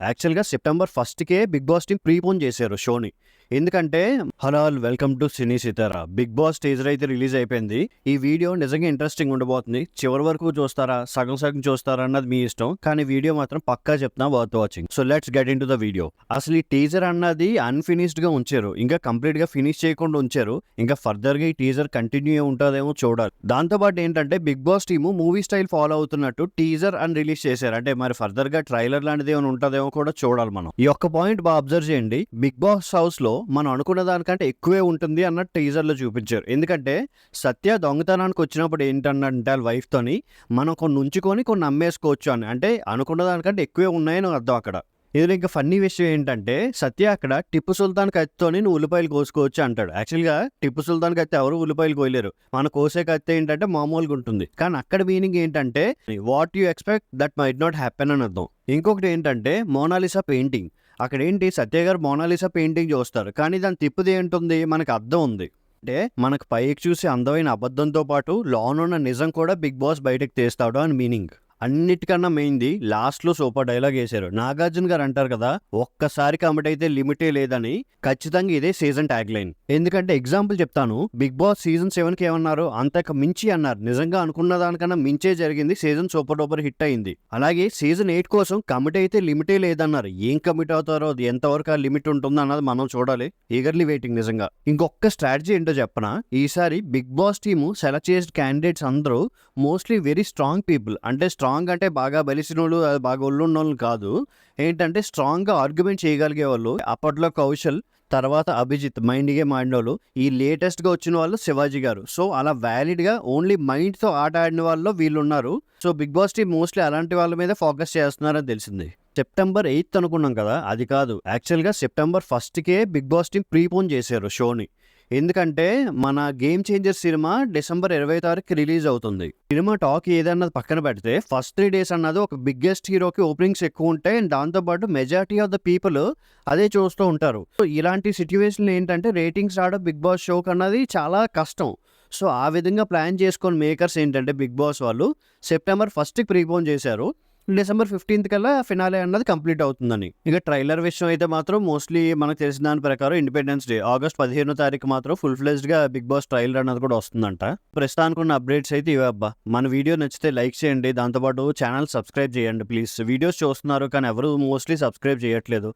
యాక్చువల్‌గా సెప్టెంబర్ ఫస్ట్‌కే 'Bigg Boss' team prepone చేశారు షోని. ఎందుకంటే hello all welcome to cine Sitara. 'Bigg Boss' teaser అయితే రిలీజ్ అయిపోయింది. ఈ వీడియో నిజంగా ఇంట్రెస్టింగ్ ఉండబోతుంది. చివరి వరకు చూస్తారా? సగం సగం చూస్తారా? అన్నది మీ ఇష్టం. కానీ వీడియో మాత్రం పక్కా చెప్తున్నా worth watching. So let's get into the video. అసలు ఈ టీజర్ అన్నది అన్‌ఫినిష్డ్‌గా ఉంచారు. ఇంకా కంప్లీట్‌గా ఫినిష్ చేయకుండా ఉంచారు. ఇంకా ఫర్దర్‌గా ఈ టీజర్ కంటిన్యూ ఉంటదేమో చూడాలి. దాంతో పాటు ఏంటంటే 'big boss' team movie style follow అవుతున్నట్టు టీజర్ అని రిలీజ్ చేశారు. అంటే మరి ఫర్దర్‌గా ట్రైలర్ లాంటిది ఏమైనా ఉంటదేమో కూడా చూడాలి మనం. ఈ ఒక్క పాయింట్ బాగా అబ్జర్వ్ చేయండి. 'బిగ్ బాస్' హౌస్‌లో మనం అనుకున్న దానికంటే ఎక్కువే ఉంటుంది అన్నట్టు టీజర్‌లో చూపించారు. ఎందుకంటే సత్య దొంగతనానికి వచ్చినప్పుడు ఏంటన్నాడంటే వాళ్ళ వైఫ్‌తోని మనం కొన్ని ఉంచుకొని కొన్ని అమ్మేసుకోవచ్చు అని. అంటే అనుకున్న దానికంటే ఎక్కువే ఉన్నాయని అర్థం అక్కడ. ఇందులో ఇంకా ఫన్నీ విషయం ఏంటంటే సత్య అక్కడ టిప్పు సుల్తాన్ కత్తితోని నువ్వు ఉల్లిపాయలు కోసుకోవచ్చు అంటాడు. యాక్చువల్‌గా టిప్పు సుల్తాన్ కత్తి ఎవరు ఉల్లిపాయలు కోయలేరు. మన కోసే కత్తి ఏంటంటే మామూలుగా ఉంటుంది. కానీ అక్కడ మీనింగ్ ఏంటంటే what you expect that might not happen అని అర్థం. ఇంకొకటి ఏంటంటే మోనాలిసా పెయింటింగ్. అక్కడేంటి సత్య గారు మోనాలిసా పెయింటింగ్ చూస్తారు. కానీ దాని తిప్పుది ఏంటుంది మనకు అర్థం ఉంది. అంటే మనకు పైకి చూసి అందమైన అబద్ధంతో పాటు లోనున్న నిజం కూడా 'బిగ్ బాస్' బయటకు తీస్తాడు అని మీనింగ్. అన్నిటికన్నా మెయిన్‌ది లాస్ట్‌లో సూపర్ డైలాగ్ ఏశారు. నాగార్జున గారు అంటారు కదా! ఒక్కసారి కమిట్ అయితే లిమిటే లేదని. ఖచ్చితంగా ఇదే సీజన్ ట్యాగ్ లైన్. ఎందుకంటే ఎగ్జాంపుల్ చెప్తాను. 'బిగ్ బాస్' సీజన్ 7కి ఏమన్నారు? అంతకు మించి అన్నారు. నిజంగా అనుకున్న దానికన్నా మించే జరిగింది. సీజన్ సూపర్ డూపర్ హిట్ అయింది. అలాగే సీజన్ 8 కోసం కమిట్ అయితే లిమిటే లేదన్నారు. ఏం కమిట్ అవుతారో అది ఎంతవరకు ఆ లిమిట్ ఉంటుందన్నది మనం చూడాలి. ఈగర్లీ వెయిటింగ్ నిజంగా. ఇంకొక్క స్ట్రాటజీ ఏంటో చెప్పనా? ఈసారి 'బిగ్ బాస్' టీము సెలెక్ట్ చేసిన క్యాండిడేట్స్ అందరూ మోస్ట్లీ వెరీ స్ట్రాంగ్ పీపుల్. అంటే స్ట్రాంగ్ అంటే బాగా బలిసినోళ్ళు, బాగా ఒళ్ళున్నోళ్ళు కాదు. ఏంటంటే స్ట్రాంగ్‌గా ఆర్గ్యుమెంట్ చేయగలిగే వాళ్ళు. అప్పట్లో కౌశల్, తర్వాత అభిజిత్ మైండ్ గేమ్ ఆడినోళ్ళు. ఈ లేటెస్ట్‌గా వచ్చిన వాళ్ళు శివాజీ గారు. సో అలా వ్యాలిడ్‌గా ఓన్లీ మైండ్‌తో ఆట ఆడిన వాళ్ళలో వీళ్ళున్నారు. So 'Bigg Boss' team mostly అలాంటి వాళ్ళ మీద ఫోకస్ చేస్తున్నారని తెలిసింది. సెప్టెంబర్ 8 అనుకున్నాం కదా! అది కాదు. యాక్చువల్‌గా సెప్టెంబర్ ఫస్ట్‌కే 'బిగ్ బాస్' టీమ్ ప్రీపోన్ చేశారు షోని. ఎందుకంటే మన 'Game Changer' cinema December 20 release అవుతుంది. సినిమా టాక్ ఏదన్నది పక్కన పెడితే ఫస్ట్ 3 డేస్ అన్నది ఒక బిగ్గెస్ట్ హీరోకి ఓపెనింగ్స్ ఎక్కువ ఉంటాయి. అండ్ దాంతోపాటు మెజారిటీ ఆఫ్ ద పీపుల్ అదే చూస్తూ ఉంటారు. సో ఇలాంటి సిట్యుయేషన్‌లో ఏంటంటే రేటింగ్స్ రావడం 'బిగ్ బాస్' షోకి అన్నది చాలా కష్టం. సో ఆ విధంగా ప్లాన్ చేసుకొని మేకర్స్ ఏంటంటే 'బిగ్ బాస్' వాళ్ళు సెప్టెంబర్ 1కి ప్రీపోన్ చేశారు. డిసెంబర్ 15 కల్లా ఫినాలే అన్నది కంప్లీట్ అవుతుందని. ఇక ట్రైలర్ విషయం అయితే మాత్రం మోస్ట్లీ మనకు తెలిసిన దాని ప్రకారం ఇండిపెండెన్స్ డే ఆగస్ట్ 15 మాత్రం ఫుల్ ఫ్లెజ్డ్‌గా 'బిగ్ బాస్' ట్రైలర్ అన్నది కూడా వస్తుందంట. ప్రస్తుతానికి ఉన్న అప్డేట్స్ అయితే ఇవే అబ్బా. మన వీడియో నచ్చితే లైక్ చేయండి. దాంతోపాటు ఛానల్ సబ్స్క్రైబ్ చేయండి ప్లీజ్. వీడియోస్ చూస్తున్నారు కానీ ఎవరు మోస్ట్లీ సబ్స్క్రైబ్ చేయట్లేదు.